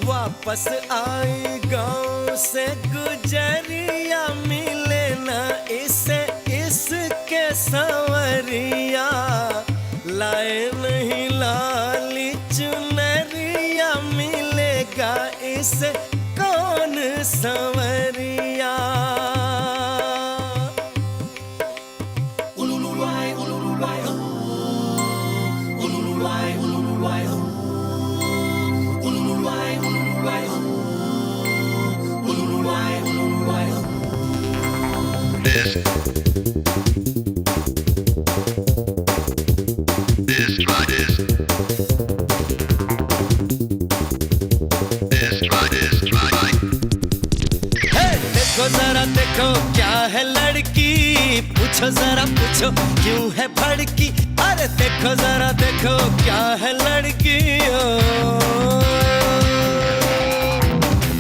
वापस आई गांव से गुजरिया, मिले ना इसे इसके संवरिया। लाए नहीं लाली चुनरिया, मिलेगा इसे कौन संवरिया। देखो जरा देखो क्या है लड़की, पूछो जरा पूछो क्यों है भड़की। अरे देखो जरा देखो क्या है लड़की,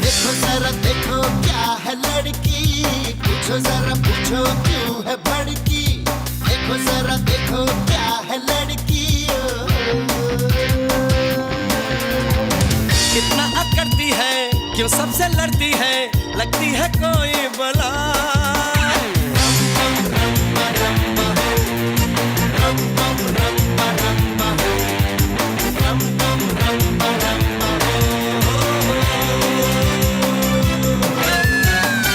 देखो जरा देखो क्या है लड़की, पूछो जरा पूछो क्यों है भड़की। देखो जरा देखो क्या है लड़की, कितना अकड़ती है, क्यों सबसे लड़ती है, लगती है कोई बला।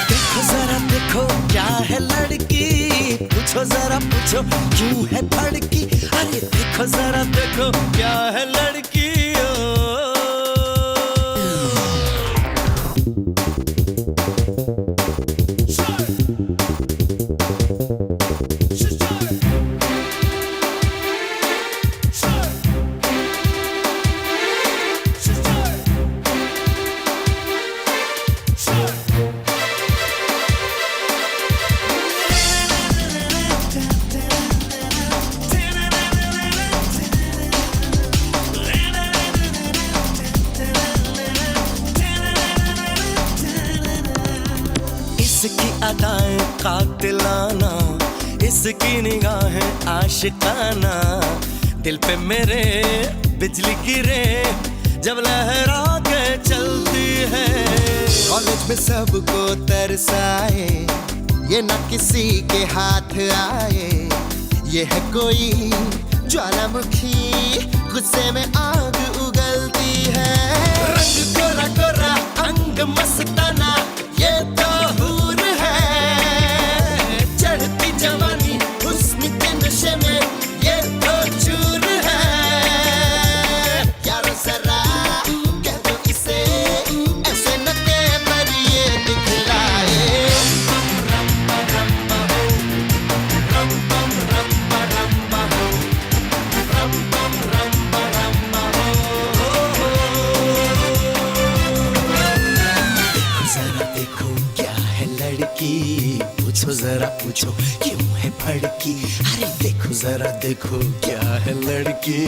देखो जरा देखो क्या है लड़की, पूछो जरा पूछो क्यों है भड़की। अरे देखो जरा देखो क्या है लड़की, इसकी अदाएं कातिलाना, इसकी निगाहें आशिकाना। दिल पे मेरे बिजली गिरे जब लहरा के चलती है। कॉलेज में सबको तरसाए, ये ना किसी के हाथ आए। ये है कोई ज्वालामुखी, गुस्से में आग उगलती है। रंग गोरा गोरा अंग मस्ताना, ये तो हूर है। चढ़ती जवानी हुस्न के नशे में, ये तो चूर है। यारो जरा कह दो इसे, ऐसे न के पर ये दिखलाए। जरा देखो क्या है लड़की, पूछो जरा पूछो क्यों है भड़की। अरे देखो जरा देखो क्या है लड़की,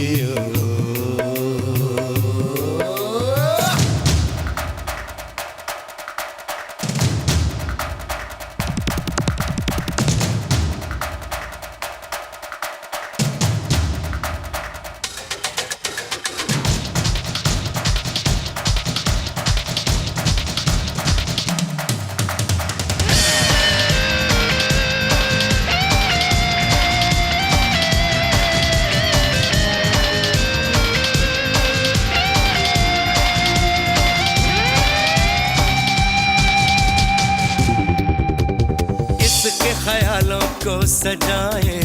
इसके ख्यालों को सजाए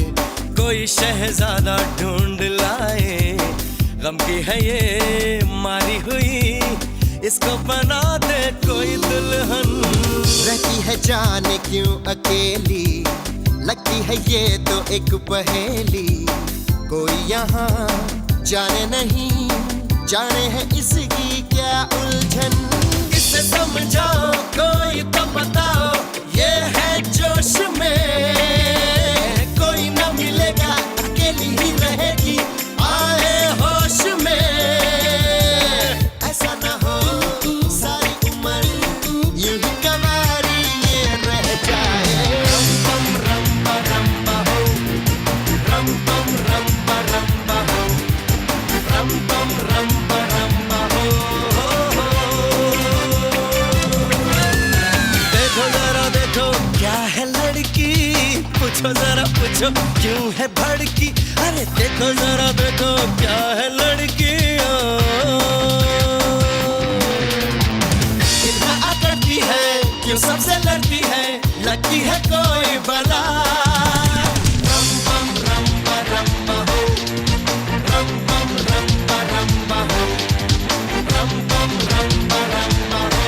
कोई शहजादा ढूंढ लाए। गम की है ये मारी हुई, इसको बना दे कोई दुल्हन। रहती है जाने क्यों अकेली, लगती है ये तो एक पहेली। कोई यहाँ जाने नहीं, जाने है इसकी क्या उलझन। इसे समझाओ कोई तो बताओ, ये है जोश में। कोई न मिलेगा, अकेली ही रहेगी आए होश में। ऐसा ना हो सारी उम्र यूं ही कवारी ये रह जाए। रम पम रम्बा रम्बा हो, रम पम रम्बा रम्बा हो, रम पम रम्बा रम्बा हो। पूछो जरा पूछो क्यों है भड़की, अरे देखो जरा देखो क्या है लड़की। कितना करती है क्यों सबसे लड़ती है, लगती है कोई बला। रम बम रम्बा रम्बा हो, रम बम रम्बा रम्बा हो, रम बम रम्बा रम्बा हो।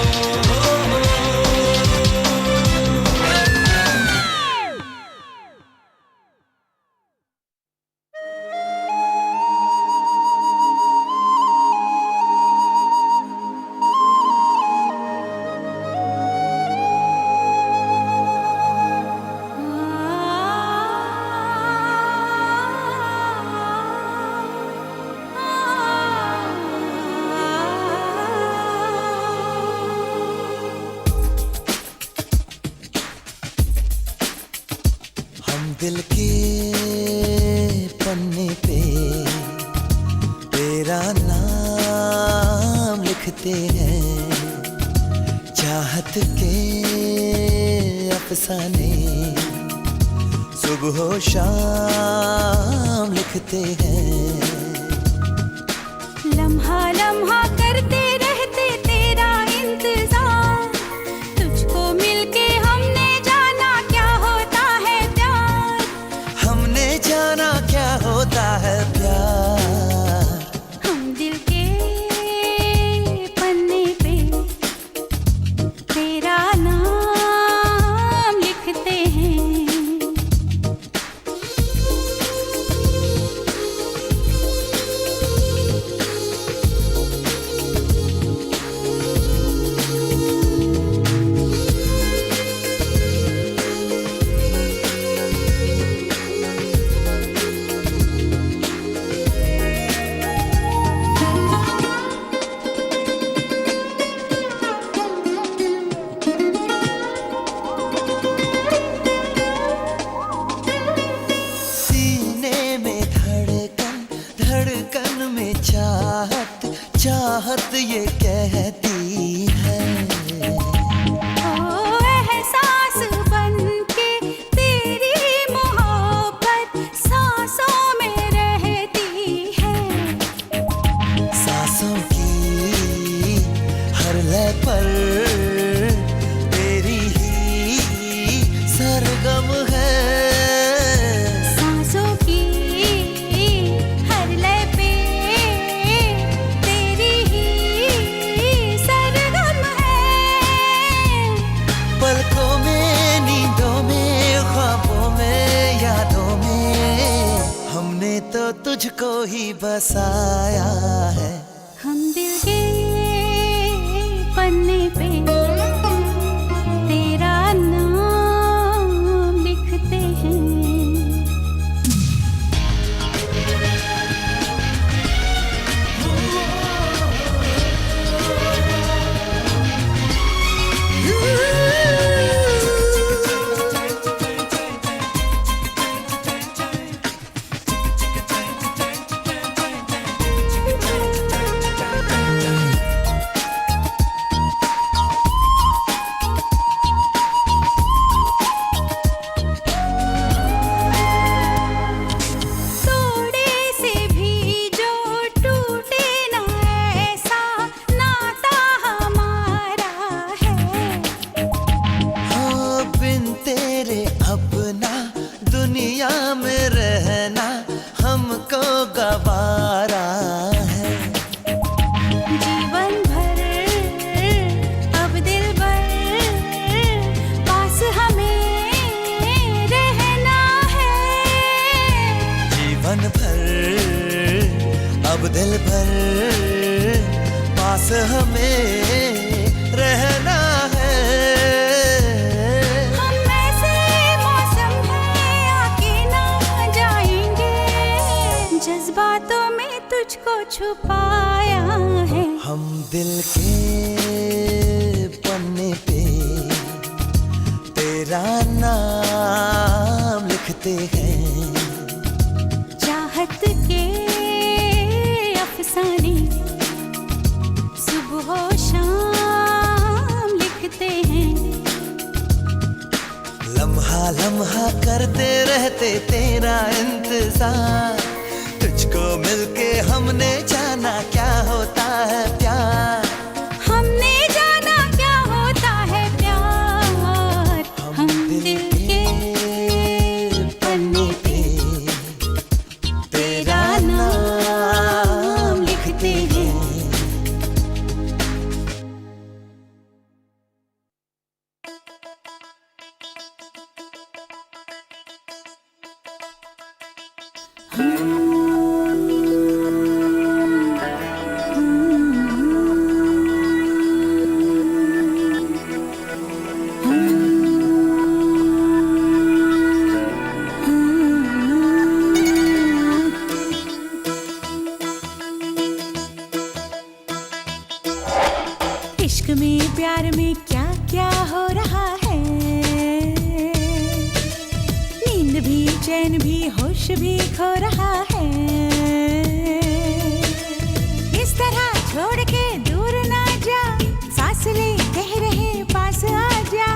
दिल के पन्ने पे तेरा नाम लिखते हैं, चाहत के अफसाने सुबह शाम लिखते हैं। लम्हा लम्हा करते रहते तेरा इंतजार, तुझको मिलके हमने जाना क्या होता है प्यार। हमने जाना क्या होता है प्यार। हम दिल के पन्ने पे तेरा नाम लिखते हैं। चाहत ये कहती है, ओ एहसास बनके तेरी मोहब्बत सांसों में रहती है। सांसों की हर लय पर तेरी ही सरगम है। सांसों की हर लय पे तेरी ही सरगम है। पलकों में, नींदों में, ख्वाबों में, यादों में हमने तो तुझको ही बसाया है। हम दिल के पन्ने पे तेरा नाम लिखते हैं। दुनिया में रहना हमको गवारा है। जीवन भर अब दिल भर पास हमें रहना है। जीवन भर अब दिल भर पास हमें रहना है। जज्बातों में तुझको छुपाया है। हम दिल के पन्ने पे तेरा नाम लिखते हैं। चाहत के अफसाने सुबह शाम लिखते हैं। लम्हा लम्हा करते करते तेरा इंतजार। तुझको मिलके हमने जाना क्या होता है प्यार। हमने जाना क्या होता है प्यार। हम दिल के पन्ने पे तेरा नाम लिखते हैं। इश्क में प्यार में क्या क्या हो रहा है। नींद भी चैन भी होश भी खो रहा है। इस तरह छोड़ के दूर ना जा, फासले कह रहे पास आ जा।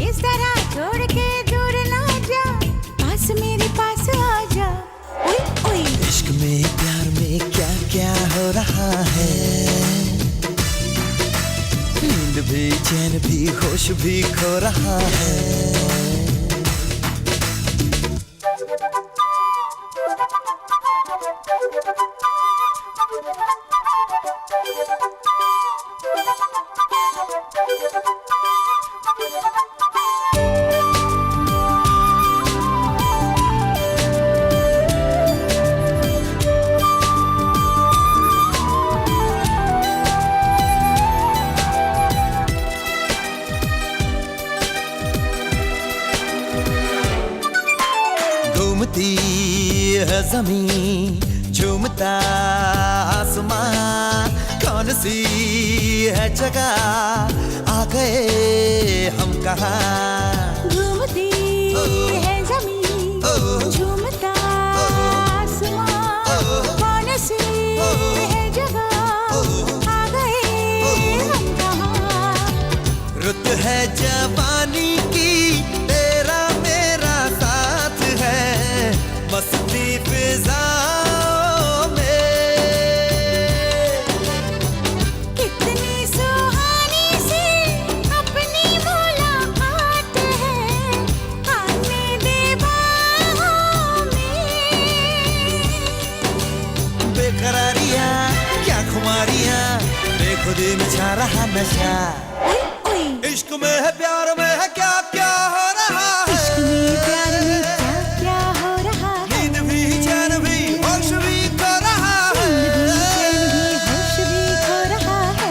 इस तरह छोड़ के दूर ना जा, पास मेरे पास आ जा। ओए ओए इश्क में प्यार में क्या क्या हो रहा है। नींद भी चैन भी होश भी खो रहा है। घूमती है ज़मीं झूमता आसमां। कौन सी है जगह आ गए हम कहाँ। घूमती है ज़मीं झूमता आसमां। कौन सी है जगह आ गए हम कहाँ। रुत है जवानी की तेरा मेरा साथ है। मस्ती फिजाओं में कितनी सुहानी सी अपनी मुलाकात है। आने दे बाहों में। बेकरारियां क्या खुमारियां, बेखुदी में छा रहा नशा। ओए ओए इश्क में है प्यार में है क्या क्या हो रहा है। इश्क में प्यार में क्या क्या हो रहा है। नींद भी चैन भी होश भी खो रहा है। चैन भी होश भी खो रहा है।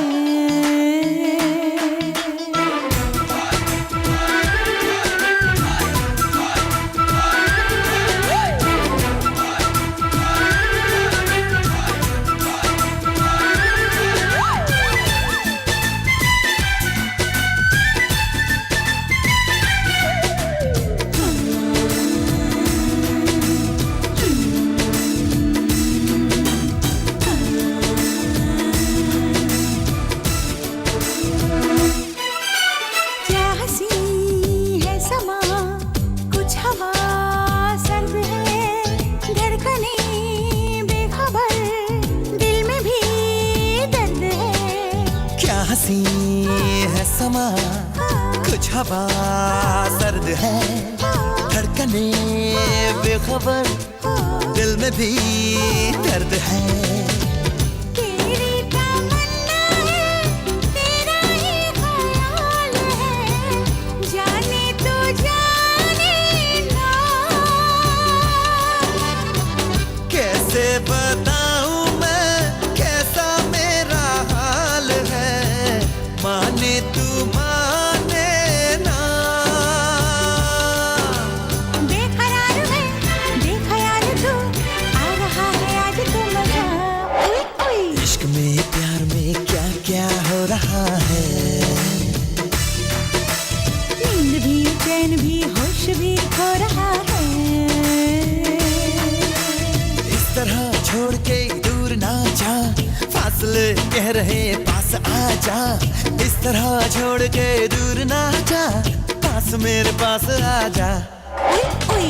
क्या हंसी है समा, कुछ हवा सर्द है। धड़कने बेखबर, दिल में भी दर्द है। क्या हंसी है समा, कुछ हवा सर्द है। धड़कने बेखबर, दिल में भी दर्द है। तेरी तमन्ना है, तेरा ही ख्याल है। जाने तो जाने ना। कैसे बताऊं मैं कैसा मेरा हाल है। माने तू माने ना। बेकरार है बेख्याल तू, आ रहा है आज तो मजा। ओए ओए इश्क में प्यार में क्या क्या हो रहा है। नींद भी चैन भी होश भी खो रहा है। इस तरह छोड़ के दूर ना जा, फासले कह रहे पास आ जा। इस तरह छोड़ के दूर ना जा, पास मेरे पास आ जा। ओए ओए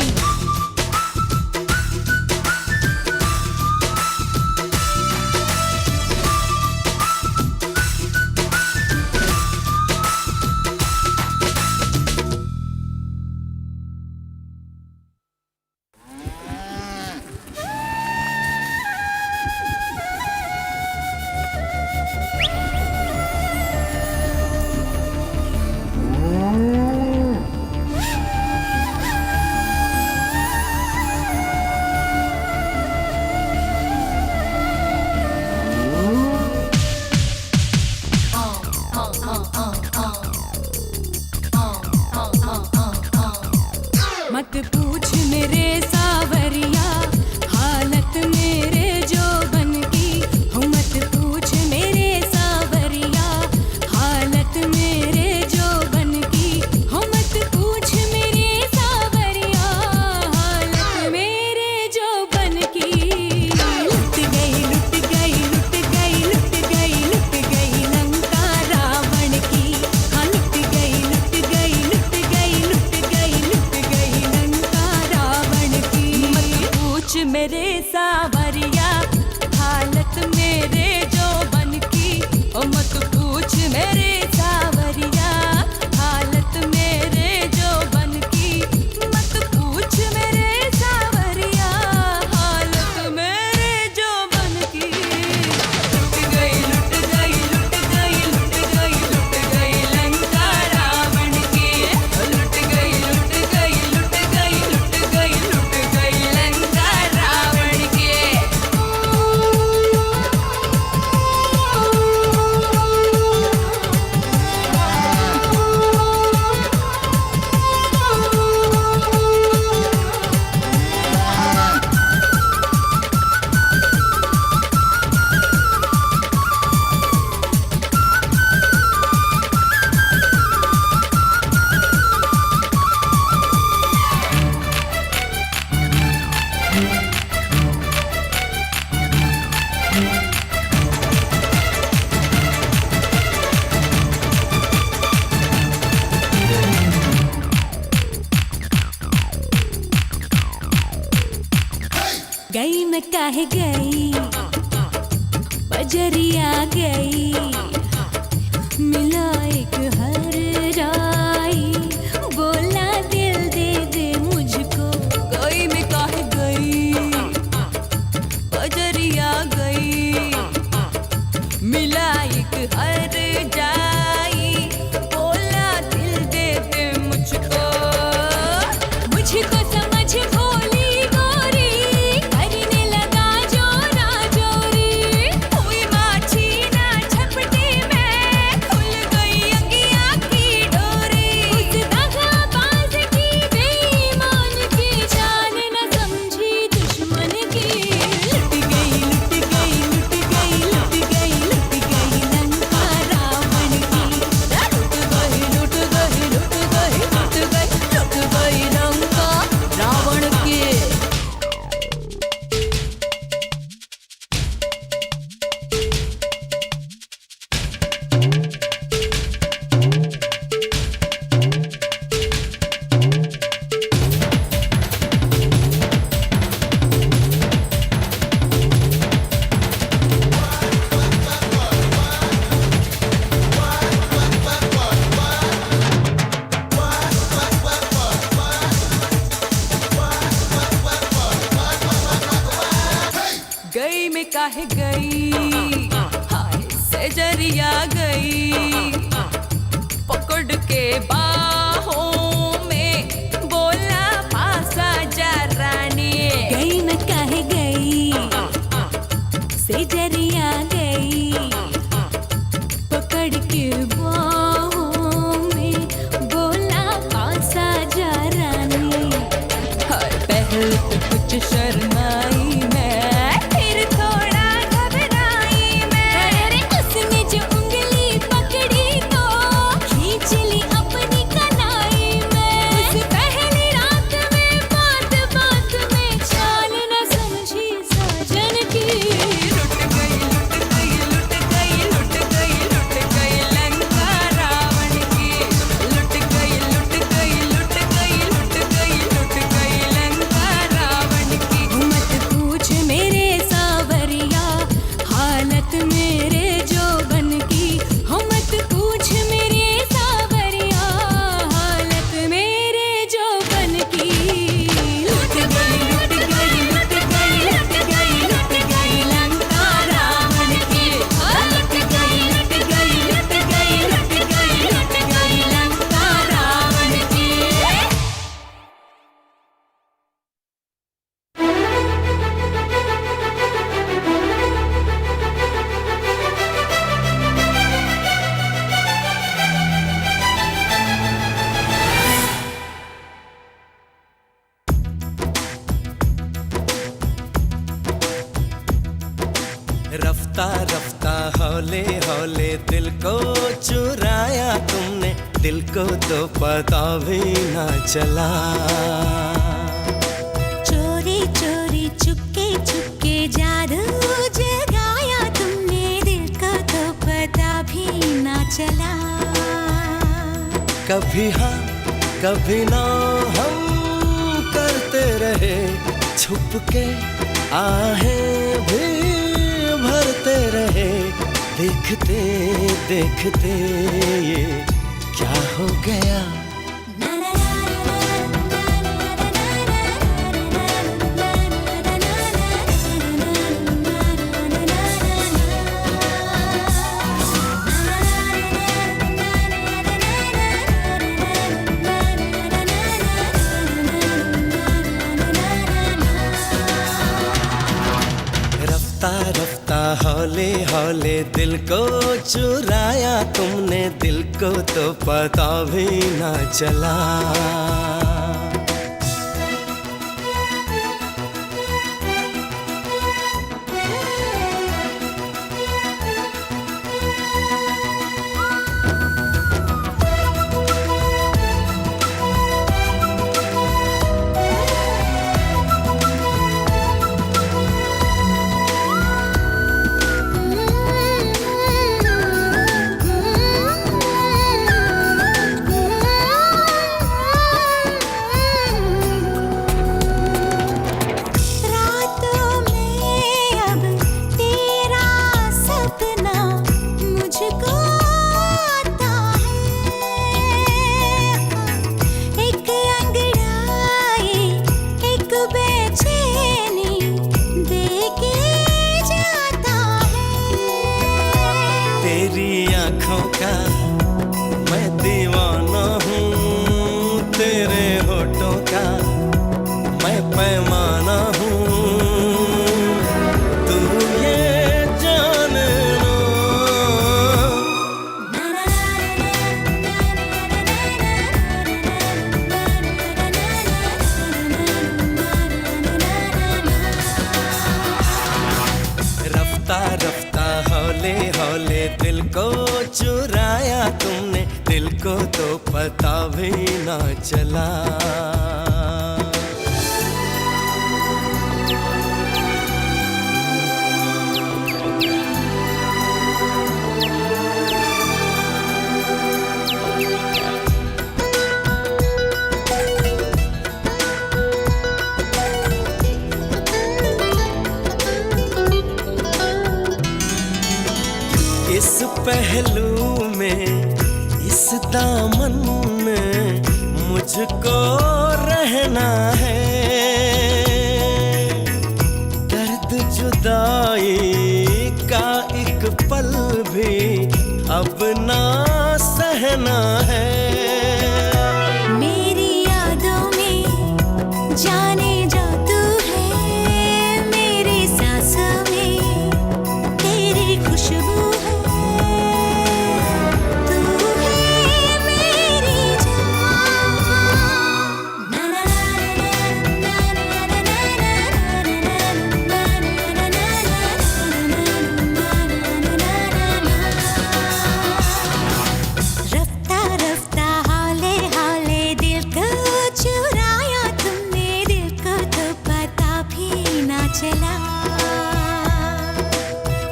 काहे गई बजरिया गई मिला एक हर राई बोला दिल दे दे मुझको गई मैं काहे गई बजरिया गई मिला एक हर जाई बोला दिल दे दे मुझको मुझको समझ भोली गोरी करने लगा जोरा जोरी हुई माछी ना झपटी में खुल गई अंगिया की डोरी उस दगाबाज की बेईमान की जान न समझी दुश्मन की लुट गई लुट गई लुट गई लुट गई लुट गई लंका रावण की लुट गई लुट गई लुट गई लुट गई लुट गई लंका रावण की गई मैं काहे गई हाय सेजरिया गई पकड़ के बाहों में बोला पासा जा रानी गई मैं काहे गई सेजरिया गई पकड़ के बाहों में बोला पासा जा रानी हाय पहले तो कुछ शर्माई मैं फिर थोड़ा घबराई मैं अरे उसने जो उंगली पकड़ी तो खींच ली अपनी कलाई में उस पहली रात में बात बात में चाल न समझी साजन की लुट गई लुट गई लुट गई लुट गई लुट गई लंका रावण की लुट गई लुट गई लुट गई लुट गई लुट गई लंका रावण की मत पूछ मेरे सावरिया हालत मेरे जोबन की हो मत पूछ मेरे सावरिया हालत मेरे जोबन की लुट गई लुट गई लुट गई लुट गई लुट गई लंका रावण की लुट गई लुट गई लुट गई लुट गई लुट गई लंका रावण की रफ्ता रफ्ता हौले हौले दिल को चुराया तुमने दिल को तो पता भी ना चला चोरी चोरी चुपके चुपके जादू जगाया तुमने दिल को तो पता भी ना चला कभी हाँ कभी ना हम करते रहे छुप के आहें भी भरते रहे देखते देखते ये क्या हो गया रफ्ता रफ्ता हौले हौले दिल को चुराया तुमने दिल को तो पता भी ना चला तेरी आंखों का मैं दीवाना हूँ, तेरे होठों का मैं पैमाना हूँ, तू ये जान लो। रफ्ता रफ्ता हौले हौले दिल को चुराया तुमने, दिल को तो पता भी ना चला। इस पहलू में, इस दामन में मुझको रहना है, दर्द जुदाई का एक पल भी अब ना सहना है। मेरी यादों में जाने जा तू है, मेरी सांसों में तेरी खुशबू है, तू है मेरी रफ्ता रफ्ता हौले हौले दिल को चुराया तुमने, दिल को तो पता भी ना चला।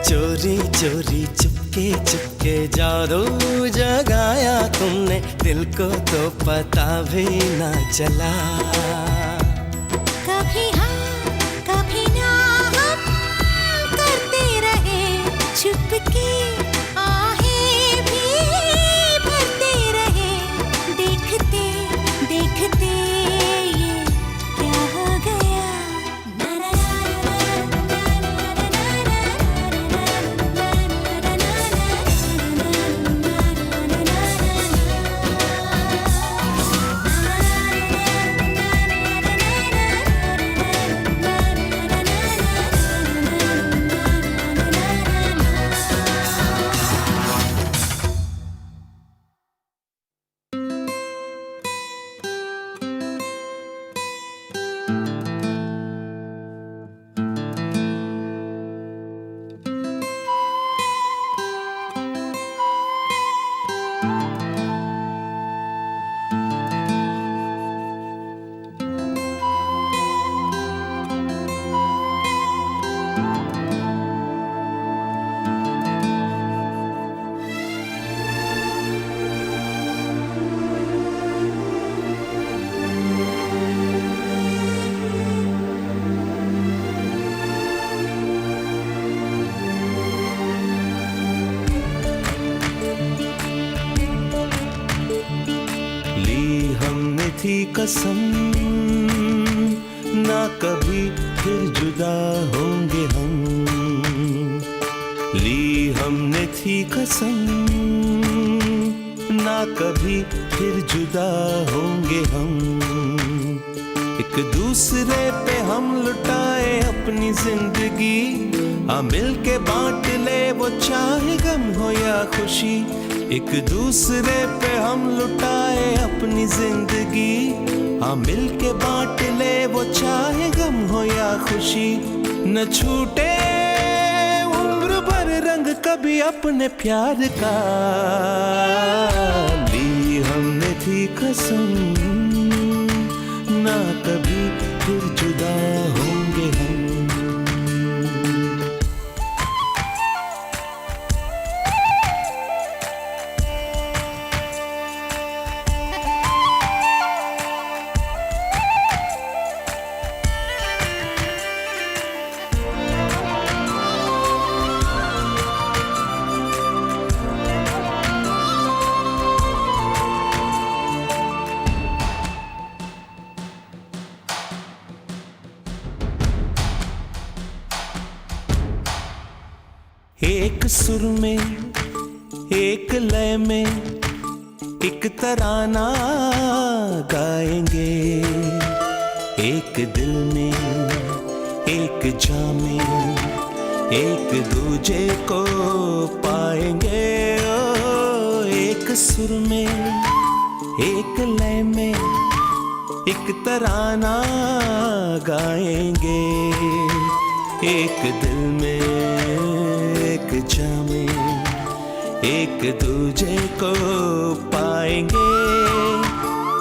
चोरी चोरी चुपके चुपके जादू जगाया तुमने, दिल को तो पता भी ना चला। कभी हाँ कभी ना हम करते रहे चुपके, आहें भी भरते रहे, देखते देखते ये क्या हो गया। ली हमने थी कसम, ना कभी फिर जुदा होंगे हम। ली हमने थी कसम, ना कभी फिर जुदा होंगे हम। एक दूसरे पे हम लुटाए अपनी जिंदगी, हाँ मिल के बांट ले वो चाहे गम हो या खुशी। एक दूसरे पे हम लुटाए अपनी जिंदगी, हाँ मिल के बांट ले वो चाहे गम हो या खुशी। न छूटे उम्र भर रंग कभी अपने प्यार का, ली हमने थी कसम, ना कभी फिर जुदा होंगे हम। एक सुर में एक लय में एक तराना गाएंगे, एक दिल में एक जाम में एक दूजे को पाएंगे। ओ एक सुर में एक लय में एक तराना गाएंगे, एक दिल में एक जाम में एक दूजे को पाएंगे।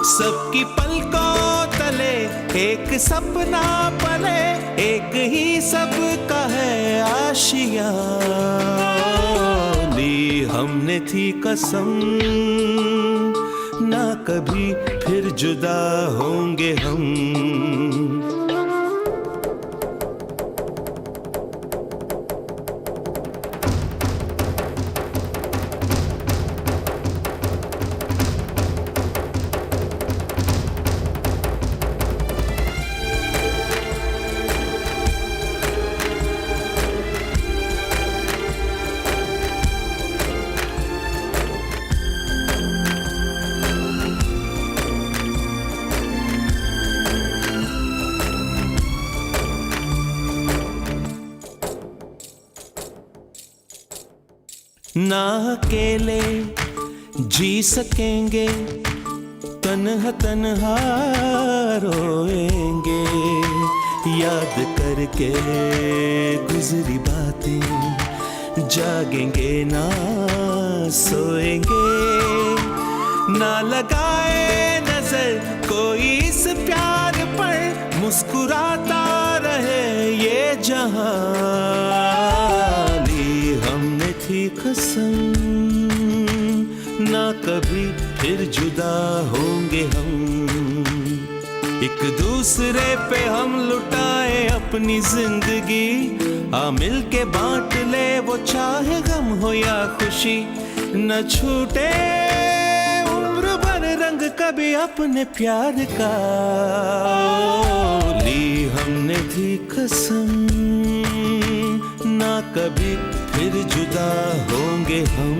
सबकी पलकों तले एक सपना पले, एक ही सबका है आशिया। ली हमने थी कसम ना कभी फिर जुदा होंगे हम। ना अकेले जी सकेंगे, तन्हा तन्हा रोएंगे, याद करके गुजरी बातें जागेंगे ना सोएंगे। ना लगाए नजर कोई इस प्यार पर, मुस्कुराता रहे ये जहां। ली हमने थी कसम ना कभी फिर जुदा होंगे हम। एक दूसरे पे हम लुटाए अपनी जिंदगी, आ मिल के बांट ले वो चाहे गम हो या खुशी। न छूटे उम्र भर रंग कभी अपने प्यार का। ली हमने थी कसम ना कभी फिर जुदा होंगे हम।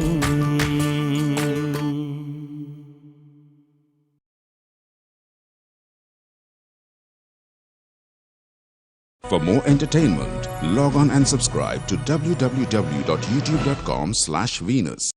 For more entertainment, log on and subscribe to www.youtube.com/Venus.